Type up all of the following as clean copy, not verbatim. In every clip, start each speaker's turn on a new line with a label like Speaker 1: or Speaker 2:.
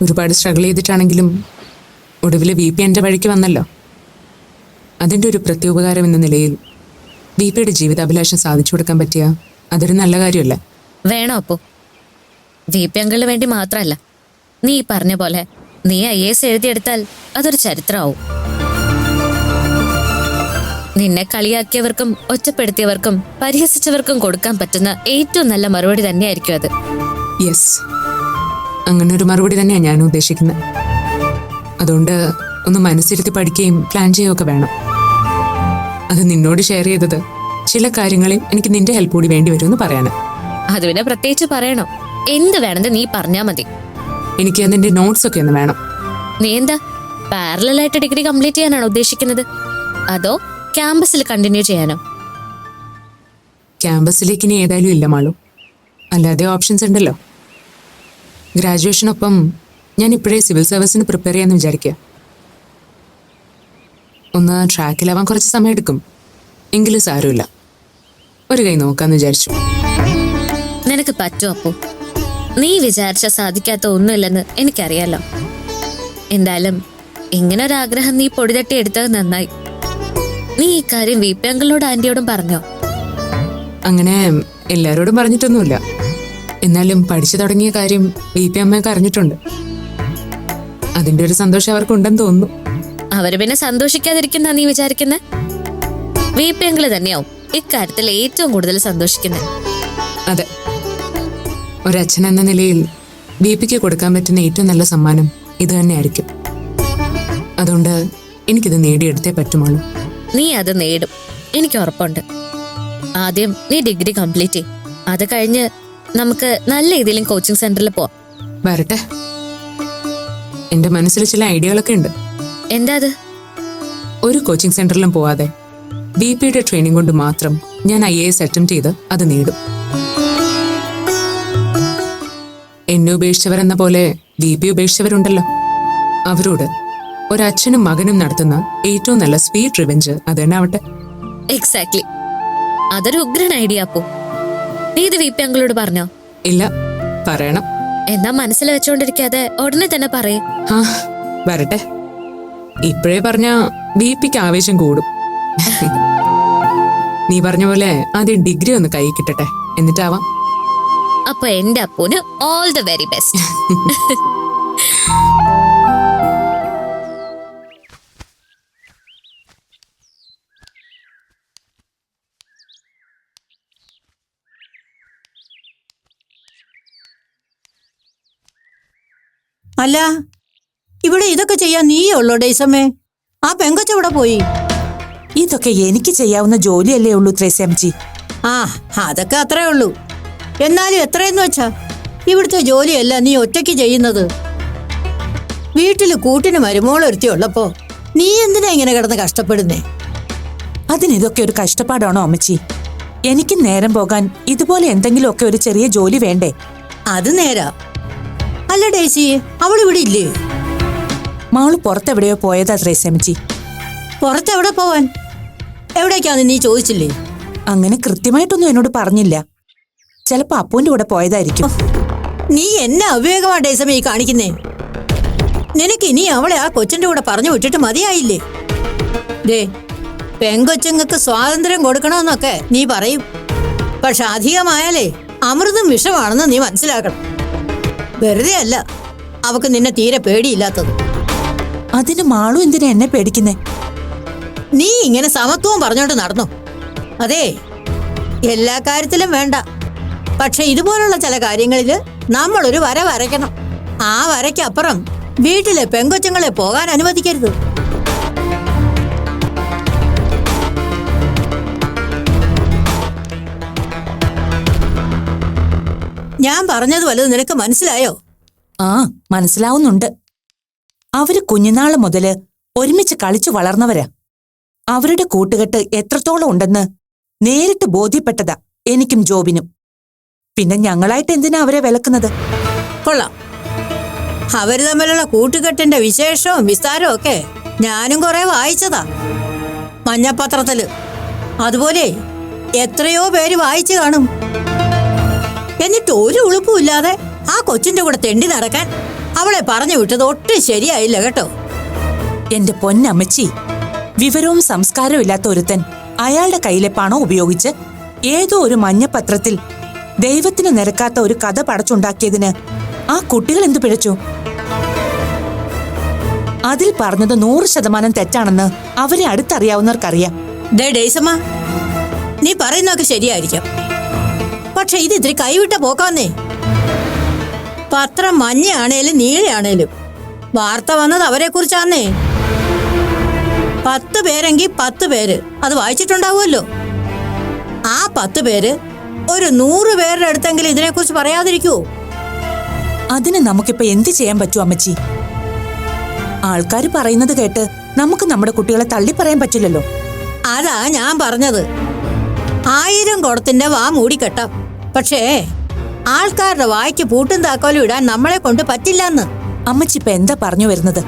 Speaker 1: ഒരുപാട് സ്ട്രഗിൾ ചെയ്തിട്ടാണെങ്കിലും ഒടുവിൽ VP എൻ്റെ വഴിക്ക് വന്നല്ലോ. അതിൻ്റെ ഒരു പ്രത്യുപകാരം എന്ന നിലയിൽ VPയുടെ ജീവിതാഭിലാഷം സാധിച്ചു കൊടുക്കാൻ പറ്റിയ അതൊരു നല്ല കാര്യമല്ലേ?
Speaker 2: വേണോ അപ്പോ? VP അങ്കിളിന് വേണ്ടി മാത്രമല്ല, നീ പറഞ്ഞ പോലെ നീ IAS എഴുതിയെടുത്താൽ അതൊരു ചരിത്രമാവും. നിന്നെ കളിയാക്കിയവർക്കും ഒറ്റപ്പെടുത്തിയവർക്കും പരിഹസിച്ചവർക്കും കൊടുക്കാൻ പറ്റുന്ന ഏറ്റവും നല്ല മറുപടി തന്നെയായിരിക്കും അത്.
Speaker 1: യെസ്, അങ്ങനെ ഒരു മറുപടി തന്നെയാണ് ഞാൻ ഉദ്ദേശിക്കുന്നത്. അതുകൊണ്ട് ഒന്ന് മനസ്സിരുത്തി പഠിക്കുകയും പ്ലാൻ ചെയ്യുകയൊക്കെ വേണം. അത് നിന്നോട് ഷെയർ ചെയ്തത് ചില കാര്യങ്ങളിൽ എനിക്ക് നിന്റെ ഹെൽപ്പ് കൂടി വേണ്ടി വരുമെന്ന് പറയാനാ.
Speaker 2: അത് പിന്നെ പ്രത്യേകിച്ച് പറയണോ? എന്ത് വേണമെന്ന് നീ പറഞ്ഞാ മതി.
Speaker 1: എനിക്ക് അതിന്റെ നോട്ട്സ് ഒക്കെ ഒന്ന് വേണം.
Speaker 2: നീ എന്താ പാരലലായിട്ട് ഡിഗ്രി കംപ്ലീറ്റ് ചെയ്യാനാണോ ഉദ്ദേശിക്കുന്നത്, അതോ ക്യാമ്പസിൽ കണ്ടിന്യൂ ചെയ്യാനോ?
Speaker 1: ക്യാമ്പസിലേക്ക് ഇനി ഏതായാലും ഇല്ല മാളു, അല്ലാതെ ഓപ്ഷൻസ് ഉണ്ടല്ലോ. ഗ്രാജുവേഷനൊപ്പം ഞാൻ ഇപ്പോഴേ സിവിൽ സർവീസിന് പ്രിപ്പയർ ചെയ്യാമെന്ന് വിചാരിക്കുക. ഒന്ന് ട്രാക്കിലാവാൻ കുറച്ച് സമയം എടുക്കും, എങ്കിലും സാരമില്ല, ഒരു കൈ നോക്കാന്ന് വിചാരിച്ചു.
Speaker 2: നിനക്ക് പറ്റും അപ്പോ. നീ വിചാരിച്ച സാധിക്കാത്ത ഒന്നുമില്ലെന്ന് എനിക്കറിയാലോ. എന്തായാലും ഇങ്ങനൊരാഗ്രഹം നീ പൊടിതട്ടി എടുത്തത് നന്നായി. നീ ഈ കാര്യം VP അങ്കിളിനോടും ആന്റിയോടും പറഞ്ഞോ?
Speaker 1: അങ്ങനെ എല്ലാവരോടും പറഞ്ഞിട്ടൊന്നുമില്ല. എന്നാലും പഠിച്ചു തുടങ്ങിയ കാര്യം VP അമ്മയൊക്കെ അറിഞ്ഞിട്ടുണ്ട്. അതിന്റെ ഒരു സന്തോഷം അവർക്കുണ്ടെന്ന് തോന്നുന്നു.
Speaker 2: അവര് പിന്നെ സന്തോഷിക്കാതിരിക്കുന്ന നീ വിചാരിക്കുന്നെ? VP അങ്കിള് തന്നെയാവും ഇക്കാര്യത്തിൽ ഏറ്റവും കൂടുതൽ സന്തോഷിക്കുന്നത്.
Speaker 1: അതെ, ഒരച്ഛൻ എന്ന നിലയിൽ VPക്ക് കൊടുക്കാൻ പറ്റുന്ന ഏറ്റവും നല്ല സമ്മാനം ഇത് തന്നെയായിരിക്കും. അതുകൊണ്ട് എനിക്കിത് നേടിയെടുത്തേ പറ്റുമുള്ളൂ.
Speaker 2: നീ അത് നേടും, എനിക്ക് ഉറപ്പുണ്ട്. ആദ്യം നീ ഡിഗ്രി കംപ്ലീറ്റ് ചെയ്യും. അത് കഴിഞ്ഞ് നമുക്ക് നല്ല ഏതെങ്കിലും കോച്ചിങ് സെന്ററിൽ പോവാം.
Speaker 1: വരട്ടെ, എന്റെ മനസ്സിൽ ചില ഐഡിയകളൊക്കെ ഉണ്ട്.
Speaker 2: എന്താ അത്?
Speaker 1: ഒരു കോച്ചിങ് സെന്ററിലും പോവാതെ VPയുടെ ട്രെയിനിങ് കൊണ്ട് മാത്രം ഞാൻ IAS അറ്റംപ്റ്റ് ചെയ്ത് അത് നേടും. എന്നെ ഉപേക്ഷിച്ചവരെന്ന പോലെ VP ഉപേക്ഷിച്ചവരുണ്ടല്ലോ, അവരോട് ഒരച്ഛനും മകനും നടത്തുന്ന ഏറ്റവും നല്ല സ്വീറ്റ് റിവെഞ്ച് അത് തന്നെ ആവട്ടെ.
Speaker 2: എക്സാക്ട്ലി, അതൊരു ഉഗ്രൻ ഐഡിയ. അപ്പോ നീ ഇത് VP അങ്കിളോട് പറഞ്ഞോ?
Speaker 1: ഇല്ല, പറയണം.
Speaker 2: എന്നാ മനസ്സിൽ വെച്ചോണ്ടിരിക്കാതെ ഉടനെ തന്നെ പറയേ.
Speaker 1: ആ, വരട്ടെ. ഇപ്പോഴേ പറഞ്ഞ VPക്ക് ആവേശം കൂടും. നീ പറഞ്ഞ പോലെ ആദ്യം ഡിഗ്രി ഒന്ന് കൈ കിട്ടട്ടെ, എന്നിട്ടാവാം.
Speaker 2: അപ്പൊ എന്റെ അപ്പൂന് ഓൾ ദ വെരി ബെസ്റ്റ്.
Speaker 3: അല്ല, ഇവിടെ ഇതൊക്കെ ചെയ്യാൻ നീയേ ഉള്ളോ ഡേയ്സമ്മേ? ആ പെങ്കൊച്ചെവിടെ പോയി?
Speaker 4: ഇതൊക്കെ എനിക്ക് ചെയ്യാവുന്ന ജോലിയല്ലേ ഉള്ളൂ ത്രേസ്യാമ്മച്ചി.
Speaker 3: ആ, അതൊക്കെ അത്രേ ഉള്ളൂ. എന്നാലും എത്രയെന്ന് വെച്ചാ ഇവിടുത്തെ ജോലിയല്ല നീ ഒറ്റയ്ക്ക് ചെയ്യുന്നത്. വീട്ടില് കൂട്ടിന് മരുമോളൊരുത്തി ഉള്ളപ്പോ നീ എന്തിനാ ഇങ്ങനെ കിടന്ന് കഷ്ടപ്പെടുന്നേ?
Speaker 4: അതിനിതൊക്കെ ഒരു കഷ്ടപ്പാടാണോ അമ്മച്ചി? എനിക്ക് നേരം പോകാൻ ഇതുപോലെ എന്തെങ്കിലുമൊക്കെ ഒരു ചെറിയ ജോലി വേണ്ടേ?
Speaker 3: അത് നേരാ. അല്ല ഡേയ്സി, അവളിവിടെ ഇല്ലേ?
Speaker 4: മാള് പുറത്തെവിടെയോ പോയതാ ത്രേസ്യാമ്മച്ചി.
Speaker 3: പുറത്തെവിടെ പോവാൻ? എവിടേക്കാന്ന് നീ ചോദിച്ചില്ലേ?
Speaker 4: അങ്ങനെ കൃത്യമായിട്ടൊന്നും എന്നോട് പറഞ്ഞില്ല. ചിലപ്പോ അപ്പൂന്റെ കൂടെ പോയതായിരിക്കും.
Speaker 3: നീ എന്നെ അവിവേകമാ ഡേയ്സമ്മ ഈ കാണിക്കുന്നേ. നിനക്ക് ഇനി അവളെ ആ കൊച്ചിന്റെ കൂടെ പറഞ്ഞു വിട്ടിട്ട് മതിയായില്ലേ? ദേ, പെങ്കൊച്ചുങ്ങൾക്ക് സ്വാതന്ത്ര്യം കൊടുക്കണമെന്നൊക്കെ നീ പറയും. പക്ഷെ അധികമായാലേ അമൃതും വിഷമാണെന്ന് നീ മനസ്സിലാക്കണം. വെറുതെ അല്ല അവക്ക് നിന്നെ തീരെ പേടിയില്ലാത്തത്.
Speaker 4: അതിന് മാളു എന്തിനാ എന്നെ പേടിക്കുന്നേ?
Speaker 3: നീ ഇങ്ങനെ സമത്വവും പറഞ്ഞോണ്ട് നടന്നു. അതെ, എല്ലാ കാര്യത്തിലും വേണ്ട, പക്ഷെ ഇതുപോലുള്ള ചില കാര്യങ്ങളില് നമ്മളൊരു വര വരയ്ക്കണം. ആ വരയ്ക്കപ്പുറം വീട്ടിലെ പെങ്കൊച്ചുങ്ങളെ പോകാൻ അനുവദിക്കരുത്. ഞാൻ പറഞ്ഞത് വല്ലതും നിനക്ക് മനസ്സിലായോ?
Speaker 4: ആ, മനസ്സിലാവുന്നുണ്ട്. അവര് കുഞ്ഞുനാള് മുതല് ഒരുമിച്ച് കളിച്ചു വളർന്നവരാ. അവരുടെ കൂട്ടുകെട്ട് എത്രത്തോളം ഉണ്ടെന്ന് നേരിട്ട് ബോധ്യപ്പെട്ടതാ എനിക്കും ജോബിനും. പിന്നെ ഞങ്ങളായിട്ട് എന്തിനാ അവരെ വിലക്കുന്നത്?
Speaker 3: കൊള്ളാം. അവര് തമ്മിലുള്ള കൂട്ടുകെട്ടിന്റെ വിശേഷവും വിസ്താരവും ഒക്കെ ഞാനും കുറെ വായിച്ചതാ മഞ്ഞപ്പത്രത്തില്. അതുപോലെ എത്രയോ പേര് വായിച്ചു കാണും. എന്നിട്ട് ഒരു ഉളുപ്പുമില്ലാതെ ആ കൊച്ചിന്റെ കൂടെ തെണ്ടി നടക്കാൻ അവളെ പറഞ്ഞു വിട്ടത് ഒട്ടും ശരിയായില്ല കേട്ടോ.
Speaker 4: എന്റെ പൊന്നമ്മച്ചി, വിവരവും സംസ്കാരവും ഇല്ലാത്ത ഒരുത്തൻ അയാളുടെ കയ്യിലെ പണം ഉപയോഗിച്ച് ഏതോ ഒരു മഞ്ഞപ്പത്രത്തിൽ ദൈവത്തിന് നിരക്കാത്ത ഒരു കഥ പടച്ചുണ്ടാക്കിയതിന് ആ കുട്ടികൾ എന്തു പിഴച്ചു? അതിൽ പറഞ്ഞത് 100% തെറ്റാണെന്ന് അവരെ അടുത്തറിയാവുന്നവർക്കറിയാം.
Speaker 3: ഡേസമ്മ, നീ പറയുന്നതൊക്കെ ശരിയായിരിക്കാം, പക്ഷെ ഇത് ഇത്തിരി കൈവിട്ട പോക്കാന്നേ. പത്രം മഞ്ഞയാണേലും നീലയാണേലും വാർത്ത വന്നത് അവരെ കുറിച്ചാന്നേ. 10 പേരെങ്കിൽ 10 പേര് അത് വായിച്ചിട്ടുണ്ടാവുമല്ലോ. ആ 10 പേര് ഒരു 100 പേരുടെ അടുത്തെങ്കിലും ഇതിനെക്കുറിച്ച് പറയാതിരിക്കുവോ?
Speaker 4: അതിന് നമുക്കിപ്പോ എന്ത് ചെയ്യാൻ പറ്റും അമ്മച്ചി? ആൾക്കാർ പറയുന്നത് കേട്ട് നമുക്ക് നമ്മുടെ കുട്ടികളെ തള്ളി പറയാൻ പറ്റില്ലല്ലോ.
Speaker 3: അതാ ഞാൻ പറഞ്ഞത്, 1000 കുടത്തിന്റെ വാ മൂടിക്കെട്ടാം, പക്ഷേ ആൾക്കാരുടെ വായ്ക്ക് പൂട്ടും താക്കോലും ഇടാൻ നമ്മളെ കൊണ്ട് പറ്റില്ലെന്ന്.
Speaker 4: അമ്മച്ചി ഇപ്പൊ എന്താ പറഞ്ഞു വരുന്നത്?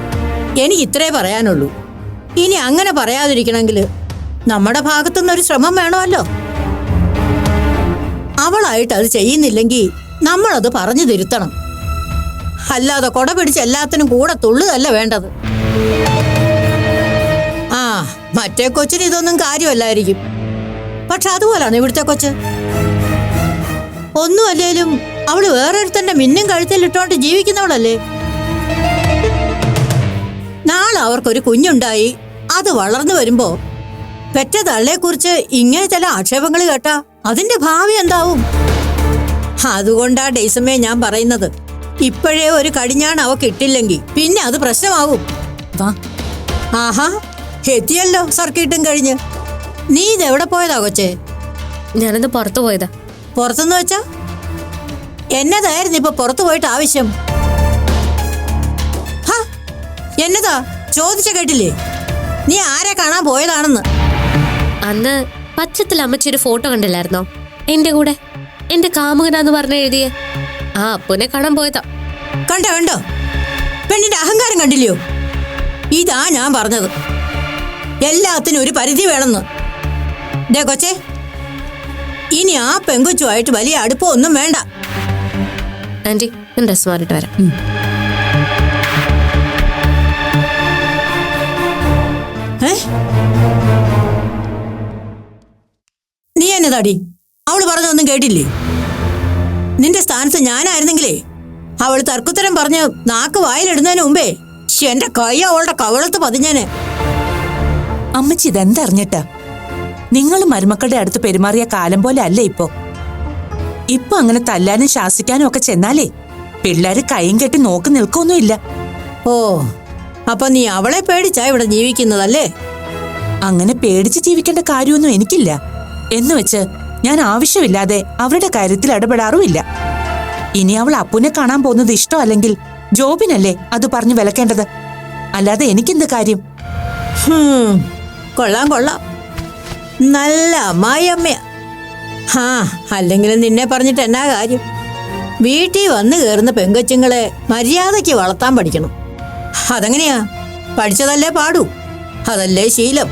Speaker 3: എനിക്ക് ഇത്രേ പറയാനുള്ളൂ. ഇനി അങ്ങനെ പറയാതിരിക്കണമെങ്കിൽ നമ്മുടെ ഭാഗത്തുനിന്നൊരു ശ്രമം വേണമല്ലോ. അവളായിട്ട് അത് ചെയ്യുന്നില്ലെങ്കിൽ നമ്മളത് പറഞ്ഞു തിരുത്തണം. അല്ലാതെ കൊട പിടിച്ച് എല്ലാത്തിനും കൂടെ തുള്ളുകയല്ല വേണ്ടത്. ആ, മറ്റേ കൊച്ചിന് ഇതൊന്നും കാര്യമല്ലായിരിക്കും, പക്ഷെ അതുപോലാണ് ഇവിടുത്തെ കൊച്ച്. ഒന്നും അല്ലേലും അവള് വേറൊരുത്തന്റെ മിന്നും കഴുത്തിലിട്ടോണ്ട് ജീവിക്കുന്നവളല്ലേ. നാളെ അവർക്കൊരു കുഞ്ഞുണ്ടായി അത് വളർന്നു വരുമ്പോ പെറ്റ തള്ളയെക്കുറിച്ച് ഇങ്ങനെ ചില ആക്ഷേപങ്ങൾ കേട്ടാ അതിന്റെ ഭാവി എന്താവും? അതുകൊണ്ടാ ഡേസമ്മേ ഞാൻ പറയുന്നത്, ഇപ്പോഴേ ഒരു കടിഞ്ഞാണ് അവക്ക് ഇട്ടില്ലെങ്കിൽ പിന്നെ അത് പ്രശ്നമാവും.
Speaker 4: വാ.
Speaker 3: ആഹാ, എത്തിയല്ലോ സർക്കിട്ടും കഴിഞ്ഞ്. നീ ഇതെവിടെ പോയതാ കൊച്ചേ?
Speaker 2: ഞാനത് പുറത്തു പോയതാ.
Speaker 3: പുറത്തുനിന്ന് വെച്ചാ എന്നതായിരുന്നു ഇപ്പൊ പുറത്തു പോയിട്ട് ആവശ്യം? എന്നതാ ചോദിച്ച കേട്ടില്ലേ? നീ ആരെ കാണാൻ പോയതാണെന്ന്.
Speaker 2: അന്ന് പച്ചത്തിൽ അമ്മച്ചി ഒരു ഫോട്ടോ കണ്ടില്ലായിരുന്നോ എന്റെ കൂടെ? എന്റെ കാമുകനാന്ന് പറഞ്ഞ എഴുതിയ ആ അപ്പുനെ കാണാൻ പോയതാ.
Speaker 3: കണ്ടോ പെണ്ണിന്റെ അഹങ്കാരം കണ്ടില്ലയോ? ഇതാ ഞാൻ പറഞ്ഞത്, എല്ലാത്തിനും ഒരു പരിധി വേണമെന്ന്. ദേ കൊച്ചേ, ഇനി ആ പെങ്കൊച്ചുമായിട്ട് വലിയ അടുപ്പമൊന്നും വേണ്ട.
Speaker 2: ആന്റി, ഞാൻ ഡ്രസ് മാറിയിട്ട് വരാം.
Speaker 3: നീ എന്നതാടി അവള് പറഞ്ഞൊന്നും കേട്ടില്ലേ? നിന്റെ സ്ഥാനത്ത് ഞാനായിരുന്നെങ്കിലേ അവള് തർക്കുത്തരം പറഞ്ഞ് നാക്ക് വായിലിടുന്നതിന് മുമ്പേ എന്റെ കൈ അവളുടെ കവളത്ത് പതിഞ്ഞേനെ.
Speaker 4: അമ്മച്ചി ഇതെന്തറിഞ്ഞിട്ടാ? നിങ്ങൾ മരുമക്കളുടെ അടുത്ത് പെരുമാറിയ കാലം പോലെ അല്ല ഇപ്പൊ അങ്ങനെ തല്ലാനും ശാസിക്കാനും ഒക്കെ ചെന്നാലേ പിള്ളേര് കൈയും കെട്ടി നോക്കി നിൽക്കൊന്നുമില്ല.
Speaker 3: ഓ, അപ്പൊ നീ അവളെ പേടിച്ചാ ഇവിടെ ജീവിക്കുന്നതല്ലേ?
Speaker 4: അങ്ങനെ പേടിച്ച് ജീവിക്കേണ്ട കാര്യമൊന്നും എനിക്കില്ല. എന്ന് വെച്ച് ഞാൻ ആവശ്യമില്ലാതെ അവരുടെ കാര്യത്തിൽ ഇടപെടാറുമില്ല. ഇനി അവൾ അപ്പുനെ കാണാൻ പോകുന്നത് ഇഷ്ടമല്ലെങ്കിൽ ജോബിനല്ലേ അത് പറഞ്ഞു വിലക്കേണ്ടത്, അല്ലാതെ എനിക്കെന്ത് കാര്യം?
Speaker 3: കൊള്ളാം കൊള്ളാം, നല്ല അമ്മായിയമ്മയാ. അല്ലെങ്കിലും നിന്നെ പറഞ്ഞിട്ട് എന്നാ കാര്യം? വീട്ടിൽ വന്നു കയറുന്ന പെങ്കൊച്ചുങ്ങളെ മര്യാദയ്ക്ക് വളർത്താൻ പഠിക്കണം. അതെങ്ങനെയാ? പഠിച്ചതല്ലേ പാടൂ, അതല്ലേ ശീലം.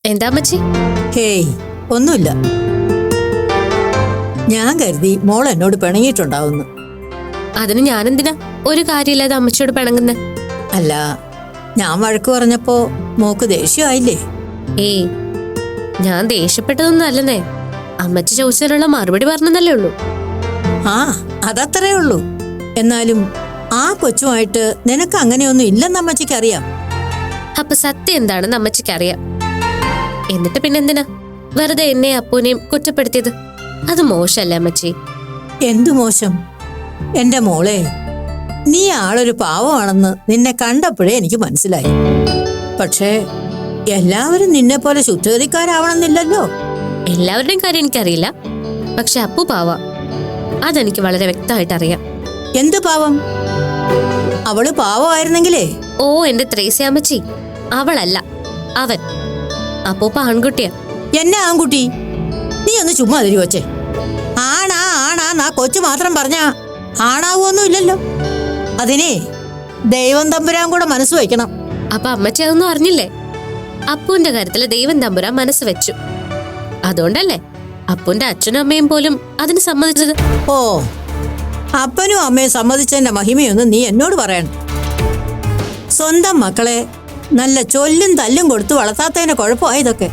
Speaker 2: എന്താ അമ്മച്ചി?
Speaker 3: ഹേയ്, ഒന്നുമില്ല. ഞാൻ കരുതി മോൾ എന്നോട് പിണങ്ങിയിട്ടുണ്ടാവുന്നു.
Speaker 2: അതിന് ഞാനെന്തിനാ ഒരു കാര്യമില്ലാതെ അമ്മച്ചിയോട് പിണങ്ങുന്നേ?
Speaker 3: അല്ല, ഞാൻ വഴക്ക് പറഞ്ഞപ്പോ മോക്ക് ദേഷ്യമായില്ലേ?
Speaker 2: ഏയ്, ഞാൻ ദേഷ്യപ്പെട്ടതൊന്നും അല്ലെന്നേ. അമ്മച്ചി ചോദിച്ചതിനുള്ള മറുപടി പറഞ്ഞതല്ലേ ഉള്ളൂ.
Speaker 3: അതത്രേ ഉള്ളൂ. എന്നാലും ആ കൊച്ചുമായിട്ട് നിനക്ക് അങ്ങനെയൊന്നും ഇല്ലെന്ന് അമ്മച്ചിക്ക് അറിയാം.
Speaker 2: അപ്പൊ സത്യം എന്താണെന്ന് അമ്മച്ചിക്ക് അറിയാം. എന്നിട്ട് പിന്നെന്തിനാ വെറുതെ എന്നെ അപ്പൂനെയും കുറ്റപ്പെടുത്തിയത് അത് മോശമല്ലേ അമ്മച്ചി?
Speaker 3: എന്തു മോശം? എന്റെ മോളെ, നീ ആളൊരു പാവമാണെന്ന് നിന്നെ കണ്ടപ്പോഴേ എനിക്ക് മനസ്സിലായി. പക്ഷേ എല്ലാവരും നിന്നെ പോലെ ശുദ്ധഗതിക്കാരാവണമെന്നില്ലല്ലോ.
Speaker 2: എല്ലാവരുടെയും കാര്യം എനിക്കറിയില്ല, പക്ഷെ അപ്പു പാവ, അതെനിക്ക് വളരെ വ്യക്തമായിട്ട് അറിയാം.
Speaker 3: എന്ത് പാവം? അവള് പാവമായിരുന്നെങ്കിലേ.
Speaker 2: ഓ എന്റെ ത്രേസ്യ അമ്മച്ചി, അവളല്ല, അവൻ. അപ്പൂപ്പ ആൺകുട്ടിയാ.
Speaker 3: എന്നെ ആൺകുട്ടി? നീ ഒന്ന് ചുമ്മാ തരുവച്ചേ. ആണാ കൊച്ചു മാത്രം പറഞ്ഞ ആണാവൊന്നും ഇല്ലല്ലോ. അതിനെ ദൈവം തമ്പുരാൻ കൂടെ മനസ്സ് വയ്ക്കണം.
Speaker 2: അപ്പൊ അമ്മച്ചി അതൊന്നും അറിഞ്ഞില്ലേ? അപ്പുവിന്റെ കാര്യത്തില് ദൈവം തമ്പുരാൻ മനസ്സ് വെച്ചു. അതുകൊണ്ടല്ലേ അപ്പുവിന്റെ അച്ഛനും അമ്മയും പോലും അതിന് സമ്മതിച്ചത്.
Speaker 3: ഓ, അപ്പനും അമ്മയും സമ്മതിച്ചതിന്റെ മഹിമയൊന്നും നീ എന്നോട് പറയണം. സ്വന്തം മക്കളെ നല്ല ചൊല്ലും തല്ലും കൊടുത്ത് വളർത്താത്തതിന് കുഴപ്പമായതൊക്കെ.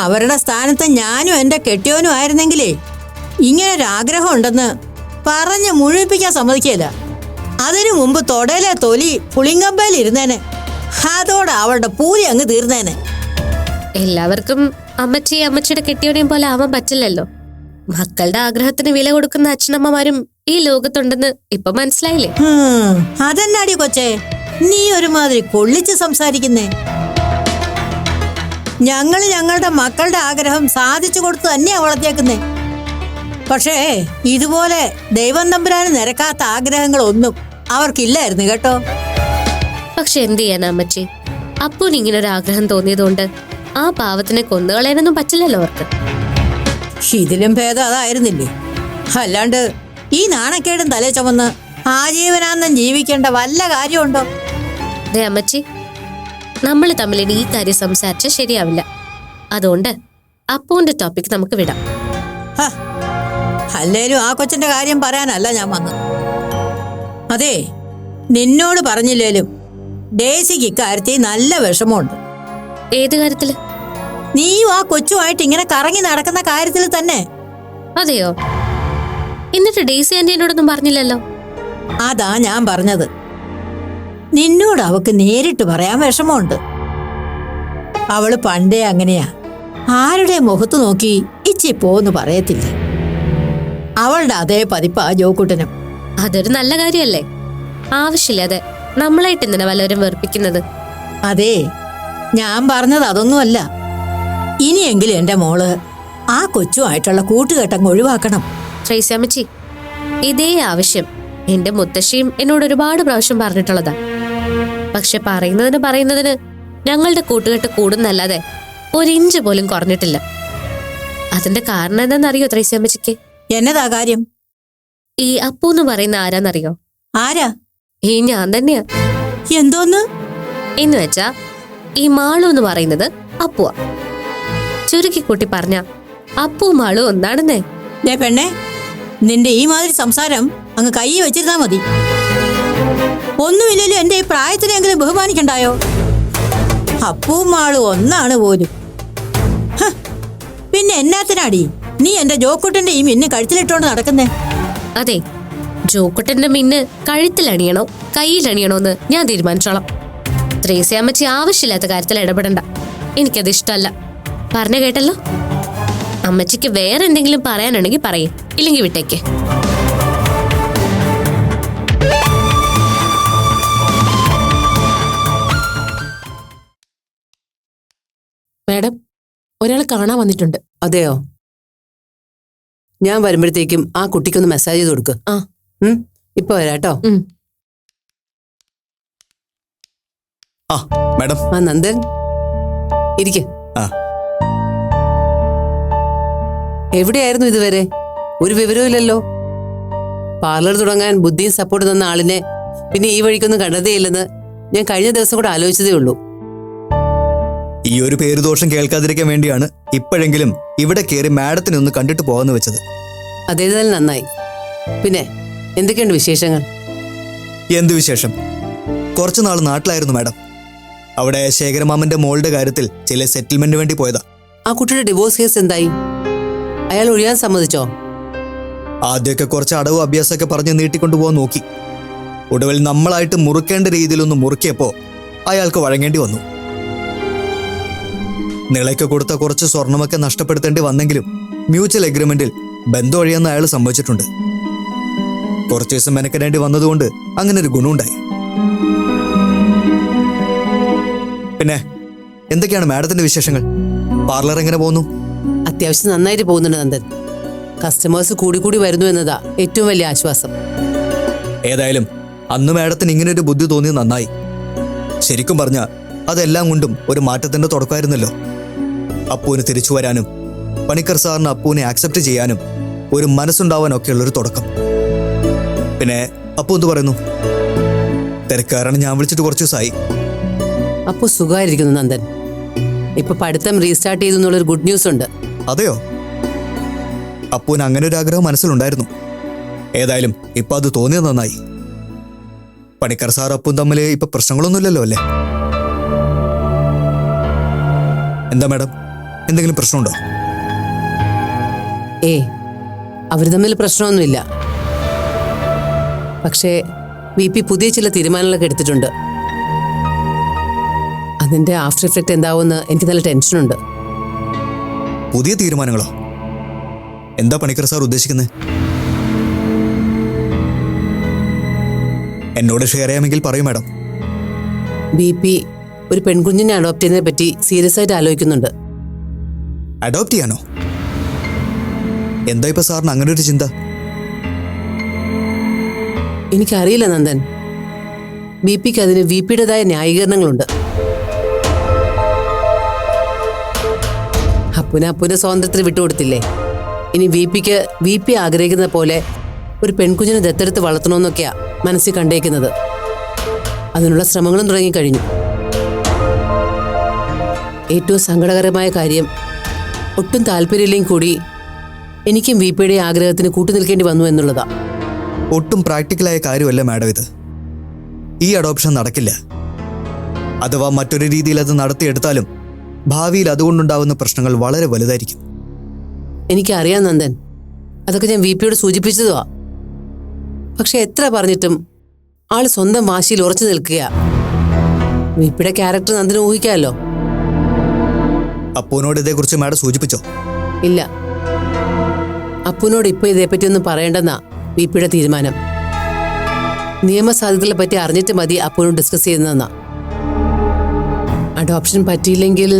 Speaker 3: അവരുടെ സ്ഥാനത്ത് ഞാനും എൻ്റെ കെട്ടിയോനും ആയിരുന്നെങ്കിലേ ഇങ്ങനൊരാഗ്രഹം ഉണ്ടെന്ന് പറഞ്ഞ് മുഴുവിപ്പിക്കാൻ സമ്മതിക്കില്ല. അതിനു മുമ്പ് തൊടയിലെ തൊലി പുളിങ്കമ്പയിൽ ഇരുന്നേനെ. അതോടെ അവളുടെ പൂതി അങ്ങ് തീർന്നേനെ.
Speaker 2: എല്ലാവർക്കും അമ്മച്ചിയുടെ കെട്ടിയോനെയും പോലെ ആവാൻ പറ്റില്ലല്ലോ. മക്കളുടെ ആഗ്രഹത്തിന് വില കൊടുക്കുന്ന അച്ഛനമ്മമാരും ഈ ലോകത്തുണ്ടെന്ന് ഇപ്പൊ മനസ്സിലായില്ലേ?
Speaker 3: അതെന്നാടി കൊച്ചേ നീ ഒരുമാതിരി കൊള്ളിച്ച് സംസാരിക്കുന്നേ. ഞങ്ങളുടെ മക്കളുടെ ആഗ്രഹം സാധിച്ചു കൊടുത്തു തന്നെയാ വളർത്തിയേക്കുന്നേ. പക്ഷേ ഇതുപോലെ ദൈവം തമ്പുരാന് നിരക്കാത്ത ആഗ്രഹങ്ങളൊന്നും അവർക്കില്ലായിരുന്നു കേട്ടോ.
Speaker 2: പക്ഷെ എന്ത് ചെയ്യാനാ അമ്മച്ചി, അപ്പൂന് ഇങ്ങനെ ഒരു ആഗ്രഹം തോന്നിയതുകൊണ്ട് ആ പാവത്തിനെ കൊന്നുകളയാനൊന്നും പറ്റില്ലല്ലോ അവർക്ക്.
Speaker 3: ഇതിലും ഭേദം അതായിരുന്നില്ലേ? അല്ലാണ്ട് ഈ നാണക്കേടും തലേ ചുമന്ന് ആജീവനാന്തം ജീവിക്കേണ്ട വല്ല കാര്യമുണ്ടോ?
Speaker 2: ദേ അമ്മച്ചി, നമ്മൾ തമ്മിൽ ഇനി ഈ കാര്യം സംസാരിച്ചാൽ ശരിയാവില്ല. അതുകൊണ്ട് അപ്പൂന്റെ ടോപ്പിക് നമുക്ക് വിടാം.
Speaker 3: അല്ലേലും ആ കൊച്ചിന്റെ കാര്യം പറയാനല്ല ഞാൻ വന്നത്. അതെ, നിന്നോട് പറഞ്ഞില്ലേലും ഡേസിക്ക് ഇക്കാര്യത്തിൽ നല്ല വിഷമമുണ്ട്.
Speaker 2: ഏത് കാര്യത്തില്?
Speaker 3: നീയും ആ കൊച്ചുമായിട്ട് ഇങ്ങനെ കറങ്ങി നടക്കുന്ന കാര്യത്തിൽ തന്നെ.
Speaker 2: അതെയോ? എന്നിട്ട് ഡേസി ആന്റി എന്നോടൊന്നും പറഞ്ഞില്ലല്ലോ.
Speaker 3: അതാ ഞാൻ പറഞ്ഞത്. നിന്നോട് അവക്ക് നേരിട്ട് പറയാൻ വിഷമമുണ്ട്. അവള് പണ്ടേ അങ്ങനെയാ, ആരുടെ മുഖത്ത് നോക്കി ഇച്ചി പോന്ന് പറയത്തില്ല. അവളുടെ അതേ പതിപ്പാ ജോക്കുട്ടനും.
Speaker 2: അതൊരു നല്ല കാര്യല്ലേ? ആവശ്യമില്ലാതെ നമ്മളായിട്ട് എന്തിനാ വല്ലവരും വെറുപ്പിക്കുന്നത്?
Speaker 3: അതെ, ഞാൻ പറഞ്ഞത് അതൊന്നുമല്ല. ഇനിയെങ്കിലും എന്റെ മോള് ആ കൊച്ചുമായിട്ടുള്ള കൂട്ടുകെട്ടങ്ങ് ഒഴിവാക്കണം.
Speaker 2: ട്രേസി അമ്മച്ചി, ഇതേ ആവശ്യം എന്റെ മുത്തശ്ശിയും എന്നോട് ഒരുപാട് പ്രാവശ്യം പറഞ്ഞിട്ടുള്ളതാ. പക്ഷെ പറയുന്നതിന് ഞങ്ങളുടെ കൂട്ടുകെട്ട് കൂടുന്നല്ലാതെ ഒരിഞ്ച് പോലും കുറഞ്ഞിട്ടില്ല. അതിന്റെ കാരണം എന്താണെന്നറിയോ ട്രേസി അമ്മച്ചിക്ക്?
Speaker 3: എന്നതാ കാര്യം?
Speaker 2: ഈ അപ്പു എന്ന് പറയുന്ന ആരാന്നറിയോ?
Speaker 3: ആരാ?
Speaker 2: ഈ ഞാൻ തന്നെയാ.
Speaker 3: എന്തോന്ന്?
Speaker 2: എന്ന് വെച്ചാ ഈ മാളു എന്ന് പറയുന്നത് അപ്പുവാ. ചുരുക്കി കൂട്ടി പറഞ്ഞ അപ്പു മാളു ഒന്നാണെന്നേ.
Speaker 3: പെണ്ണെ, നിന്റെ ഈ മാതിരി സംസാരം അങ്ങ് കൈ വെച്ചിരുന്നാ മതി. ഒന്നുമില്ലല്ലോ എന്റെ ഈ പ്രായത്തിനെങ്കിലും ബഹുമാനിക്കണ്ടായോ? അപ്പവും മാളും ഒന്നാണ് പോലും. പിന്നെ എന്നാത്തിനാടി നീ എന്റെ ജോക്കുട്ടന്റെ ഈ മിന്ന് കഴുത്തിലിട്ടോണ്ട് നടക്കുന്നേ?
Speaker 2: അതെ, ജോക്കുട്ടന്റെ മിന്ന് കഴുത്തിലണിയണോ കയ്യിലണിയണോന്ന് ഞാൻ തീരുമാനിച്ചോളാം. ത്രേസ്യ അമ്മച്ചി ആവശ്യമില്ലാത്ത കാര്യത്തിൽ ഇടപെടണ്ട. എനിക്കത് ഇഷ്ടമല്ല. പറഞ്ഞു കേട്ടല്ലോ. അമ്മച്ചിക്ക് വേറെ എന്തെങ്കിലും പറയാനുണ്ടെങ്കിൽ പറയേ, ഇല്ലെങ്കിൽ വിട്ടേക്ക്.
Speaker 5: മാഡം, ഒരാൾ കാണാൻ വന്നിട്ടുണ്ട്.
Speaker 6: അതെയോ? ഞാൻ വരുമ്പോഴത്തേക്കും ആ കുട്ടിക്കൊന്ന് മെസ്സേജ് ചെയ്ത് കൊടുക്ക്. ഇപ്പൊ വരാട്ടോ.
Speaker 7: മാഡം.
Speaker 6: ആ നന്ദൻ, ഇരിക്ക്. എവിടെയായിരുന്നു ഇതുവരെ? ഒരു വിവരവും ഇല്ലല്ലോ. പാർലർ തുടങ്ങാൻ ബുദ്ധിയും സപ്പോർട്ട് തന്ന ആളിനെ പിന്നെ ഈ വഴിക്കൊന്നും കണ്ടതേയില്ലെന്ന് ഞാൻ കഴിഞ്ഞ ദിവസം കൂടെ ആലോചിച്ചതേ ഉള്ളൂ.
Speaker 7: ഈ ഒരു പേരുദോഷം കേൾക്കാതിരിക്കാൻ വേണ്ടിയാണ് ഇപ്പോഴെങ്കിലും ഇവിടെ കയറി മാഡത്തിനെ ഒന്ന് കണ്ടിട്ട് പോകാന്ന് വെച്ചത്.
Speaker 6: അതേതായാലും നന്നായി. പിന്നെ എന്തൊക്കെയുണ്ട് വിശേഷങ്ങൾ?
Speaker 7: എന്ത് വിശേഷം? കുറച്ചു നാൾ നാട്ടിലായിരുന്നു മാഡം. അവിടെ ശേഖരമാമന്റെ മോളുടെ കാര്യത്തിൽ ചില സെറ്റിൽമെന്റിന് വേണ്ടി പോയതാ.
Speaker 6: ആ കുട്ടിയുടെ ഡിവോഴ്സ് കേസ് എന്തായി? അയാൾ ഒഴിയാൻ സമ്മതിച്ചോ?
Speaker 7: ആദ്യമൊക്കെ കുറച്ച് അടവ് അഭ്യാസമൊക്കെ പറഞ്ഞ് നീട്ടിക്കൊണ്ടുപോകാൻ നോക്കി. ഒടുവിൽ നമ്മളായിട്ട് മുറുക്കേണ്ട രീതിയിലൊന്ന് മുറുക്കിയപ്പോ അയാൾക്ക് വഴങ്ങേണ്ടി വന്നു. നിളയ്ക്ക് കൊടുത്ത കുറച്ച് സ്വർണമൊക്കെ നഷ്ടപ്പെടുത്തേണ്ടി വന്നെങ്കിലും മ്യൂച്വൽ എഗ്രിമെന്റിൽ ബന്ധം ഒഴിയെന്ന് അയാൾ സമ്മതിച്ചിട്ടുണ്ട്. കുറച്ചു ദിവസം മെനക്കെടേണ്ടി വന്നതുകൊണ്ട് അങ്ങനെ ഒരു ഗുണമുണ്ടായി. പിന്നെ എന്തൊക്കെയാണ് മാഡത്തിന്റെ വിശേഷങ്ങൾ? പാർലർ എങ്ങനെ പോകുന്നു?
Speaker 6: അത്യാവശ്യം നന്നായിട്ട് പോകുന്നുണ്ട് നന്ദൻ. കസ്റ്റമേഴ്സ് കൂടി വരുന്നു എന്നതാ ഏറ്റവും വലിയ ആശ്വാസം.
Speaker 7: ഏതായാലും അന്ന് മാഡത്തിന് ഇങ്ങനെ ഒരു ബുദ്ധി തോന്നിയത് നന്നായി. ശരിക്കും പറഞ്ഞ അതെല്ലാം കൊണ്ടും ഒരു മാറ്റത്തിന്റെ തുടക്കമായിരുന്നല്ലോ. അപ്പുവിന് തിരിച്ചു വരാനും പണിക്കർ സാറിന് അപ്പുവിനെ ആക്സെപ്റ്റ് ചെയ്യാനും ഒരു മനസ്സുണ്ടാവാനൊക്കെയുള്ളൊരു തുടക്കം. പിന്നെ അപ്പു എന്ത് പറയുന്നു? തിരക്കാരാണ്, ഞാൻ വിളിച്ചിട്ട് കുറച്ച് ദിവസമായി.
Speaker 6: അപ്പു സുഖമായിരിക്കുന്നു നന്ദൻ. ഇപ്പൊ പഠിത്തം റീസ്റ്റാർട്ട് ചെയ്തു എന്നുള്ളൊരു ഗുഡ് ന്യൂസ് ഉണ്ട്.
Speaker 7: അതെയോ? അപ്പുവിന് അങ്ങനെ ഒരു ആഗ്രഹം മനസ്സിലുണ്ടായിരുന്നു. ഏതായാലും ഇപ്പൊ അത് തോന്നിയത് നന്നായി. പണിക്കർ സാർ അപ്പും തമ്മിൽ ഇപ്പൊ പ്രശ്നങ്ങളൊന്നുമില്ലല്ലോ അല്ലേ? എന്താ മാഡം, എന്തെങ്കിലും പ്രശ്നമുണ്ടോ?
Speaker 6: അവർ തമ്മിൽ പ്രശ്നമൊന്നുമില്ല. പക്ഷേ VP പുതിയ ചില തീരുമാനങ്ങളൊക്കെ എടുത്തിട്ടുണ്ട്. അതിന്റെ ആഫ്റ്റർ എഫക്റ്റ് എന്താവുമെന്ന് എനിക്ക് നല്ല ടെൻഷനുണ്ട്.
Speaker 7: പുതിയ തീരുമാനങ്ങളോ? എന്താ പണിക്കർ സാർ ഉദ്ദേശിക്കുന്നത്? എന്നോട് ഷെയർ ചെയ്യാമെങ്കിൽ പറയൂ മാഡം.
Speaker 6: VP ഒരു പെൺകുഞ്ഞിനെ അഡോപ്റ്റ് ചെയ്യുന്നതിനെ പറ്റി സീരിയസ് ആയിട്ട് ആലോചിക്കുന്നുണ്ട്.
Speaker 7: അഡോപ്റ്റ് ചെയ്യാനോ? എന്താ ഇപ്പൊ സാറിന് അങ്ങനെ ഒരു ചിന്ത?
Speaker 6: എനിക്കറിയില്ല നന്ദൻ. VPക്ക് അതിന് VPയുടേതായ ന്യായീകരണങ്ങളുണ്ട്. അപ്പുനെ സ്വാതന്ത്ര്യത്തിന് വിട്ടുകൊടുത്തില്ലേ? ഇനി VPക്ക് VP ആഗ്രഹിക്കുന്ന പോലെ ഒരു പെൺകുഞ്ഞിനെ ദത്തെടുത്ത് വളർത്തണമെന്നൊക്കെയാ മനസ്സിൽ കണ്ടേക്കുന്നത്. അതിനുള്ള ശ്രമങ്ങളും തുടങ്ങിക്കഴിഞ്ഞു. ഏറ്റവും സങ്കടകരമായ കാര്യം, ഒട്ടും താല്പര്യമില്ലെങ്കിൽ കൂടി എനിക്കും VPയുടെ ആഗ്രഹത്തിന് കൂട്ടുനിൽക്കേണ്ടി വന്നു എന്നുള്ളതാ.
Speaker 7: ഒട്ടും പ്രാക്ടിക്കലായ കാര്യമല്ല മാഡം ഇത്. ഈ അഡോപ്ഷൻ നടക്കില്ല. അഥവാ മറ്റൊരു രീതിയിൽ അത് നടത്തിയെടുത്താലും ഭാവിയിൽ അതുകൊണ്ടുണ്ടാകുന്ന പ്രശ്നങ്ങൾ വളരെ വലുതായിരിക്കും.
Speaker 6: എനിക്കറിയാം നന്ദൻ, അതൊക്കെ ഞാൻ VPയോട് സൂചിപ്പിച്ചതുവാ. പക്ഷെ എത്ര പറഞ്ഞിട്ടും ആള് സ്വന്തം വാശിയിൽ ഉറച്ചു നിൽക്കുക. VPയുടെ ക്യാരക്ടർ നന്ദന് ഊഹിക്കാമല്ലോ.
Speaker 7: അപ്പുവിനോട് ഇതേക്കുറിച്ച് മാഡം സൂചിപ്പിച്ചോ?
Speaker 6: ഇല്ല, അപ്പുവിനോട് ഇപ്പൊ ഇതേപ്പറ്റിയൊന്നും പറയേണ്ടെന്നാ VPയുടെ തീരുമാനം. നിയമസാധ്യതകളെ പറ്റി അറിഞ്ഞിട്ട് മതി അപ്പുവിനോട് ഡിസ്കസ് ചെയ്യുന്നതെന്നാ. അഡോപ്ഷൻ പറ്റിയില്ലെങ്കിൽ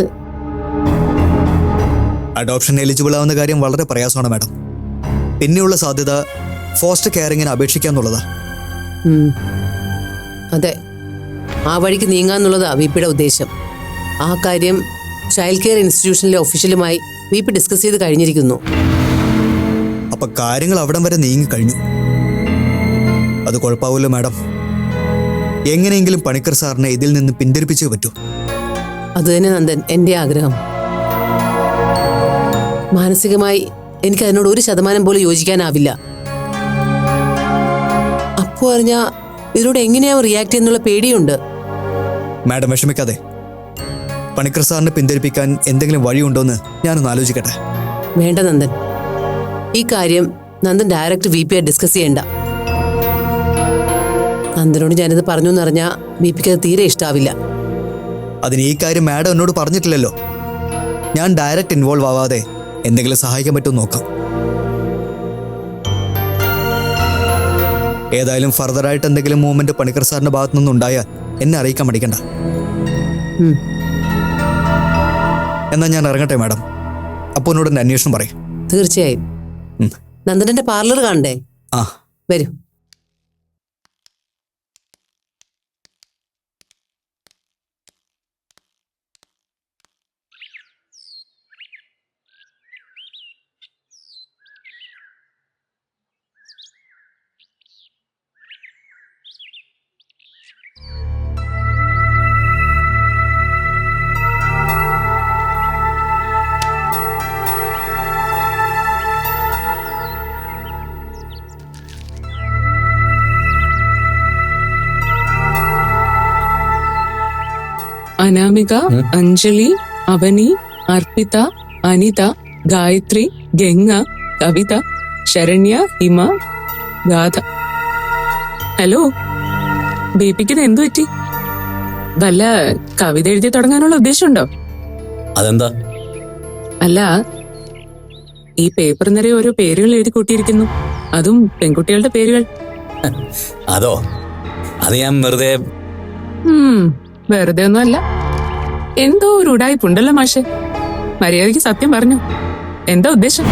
Speaker 7: അഡോപ്ഷൻ എലിജിബിൾ ആവുന്ന കാര്യം വളരെ പ്രയാസമാണ് മാഡം. പിന്നെയുള്ള സാധ്യത ഫോസ്റ്റർ കെയറിങ്ങിന് അപേക്ഷിക്കാന്നുള്ളതാ.
Speaker 6: അതെ, ആ വഴിക്ക് നീങ്ങാന്നുള്ളതാ VPയുടെ ഉദ്ദേശം. ആ കാര്യം ചൈൽഡ് കെയർ ഇൻസ്റ്റിറ്റ്യൂഷനിലെ ഒഫീഷ്യലുമായി VP ഡിസ്കസ് ചെയ്ത് കഴിഞ്ഞിരിക്കുന്നു.
Speaker 7: അപ്പൊ കാര്യങ്ങൾ അവിടം വരെ നീങ്ങി കഴിഞ്ഞു. അത് കുഴപ്പമാവുമല്ലോ മാഡം. എങ്ങനെയെങ്കിലും പണിക്കർ സാറിനെ ഇതിൽ നിന്ന് പിന്തിരിപ്പിച്ചേ പറ്റൂ.
Speaker 6: അതുതന്നെ നന്ദൻ എൻ്റെ ആഗ്രഹം. മാനസികമായി എനിക്ക് അതിനോട് 1% പോലും യോജിക്കാനാവില്ല. അപ്പു അറിഞ്ഞാ ഇതിനോട് എങ്ങനെയാവും റിയാക്ട് ചെയ്യുന്നുള്ള പേടിയുണ്ട്.
Speaker 7: മാഡം വിഷമിക്കാതെ. പണിക്കർ സാറിനെ പിന്തിരിപ്പിക്കാൻ എന്തെങ്കിലും വഴിയുണ്ടോന്ന് ഞാനൊന്ന് ആലോചിക്കട്ടെ.
Speaker 6: വേണ്ട നന്ദൻ, ഈ കാര്യം നന്ദൻ ഡയറക്റ്റ് VPയെ ഡിസ്കസ് ചെയ്യണ്ട. നന്ദനോട് ഞാനിത് പറഞ്ഞു എന്നറിഞ്ഞാൽ VPക്ക് അത് തീരെ ഇഷ്ടാവില്ല.
Speaker 7: അതിന് ഈ കാര്യം മാഡം എന്നോട് പറഞ്ഞിട്ടില്ലല്ലോ. ഞാൻ ഡയറക്റ്റ് ഇൻവോൾവ് ആവാതെ എന്തെങ്കിലും സഹായിക്കാൻ പറ്റുമോ നോക്കാം. ഏതായാലും ഫർദറായിട്ട് എന്തെങ്കിലും മൂവ്മെന്റ് പണിക്കർ സാറിന്റെ ഭാഗത്തു നിന്നുണ്ടായാൽ എന്നെ അറിയിക്കാൻ മടിക്കണ്ട. എന്നാ ഞാൻ ഇറങ്ങട്ടെ മാഡം. അപ്പോൾ എന്നോട് എൻ്റെ അന്വേഷണം പറയും.
Speaker 6: തീർച്ചയായും. നന്ദനന്റെ പാർലർ കാണണ്ടേ?
Speaker 7: ആ,
Speaker 6: വരൂ.
Speaker 1: അനാമിക, അഞ്ജലി, അവനി, അർപ്പിത, അനിത, ഗായത്രി, ഗംഗ, കവിത, ശരണ്യ, ഹിമ, ഗാഥ. ഹലോ, ബേബിക്ക് ഇത് എന്തു പറ്റി? വല്ല കവിത എഴുതി തുടങ്ങാനുള്ള ഉദ്ദേശമുണ്ടോ?
Speaker 8: അതെന്താ?
Speaker 1: അല്ല, ഈ പേപ്പർ നിറയെ ഓരോ പേരുകൾ എഴുതി കൂട്ടിയിരിക്കുന്നു, അതും പെൺകുട്ടികളുടെ പേരുകൾ.
Speaker 8: അതോ? അത് ഞാൻ വെറുതെ.
Speaker 1: വെറുതെ ഒന്നും അല്ല, എന്തോ ഒരു ഉടായ്പുണ്ടല്ലോ മാഷെ. മര്യാദയ്ക്ക് സത്യം പറഞ്ഞു, എന്താ ഉദ്ദേശം?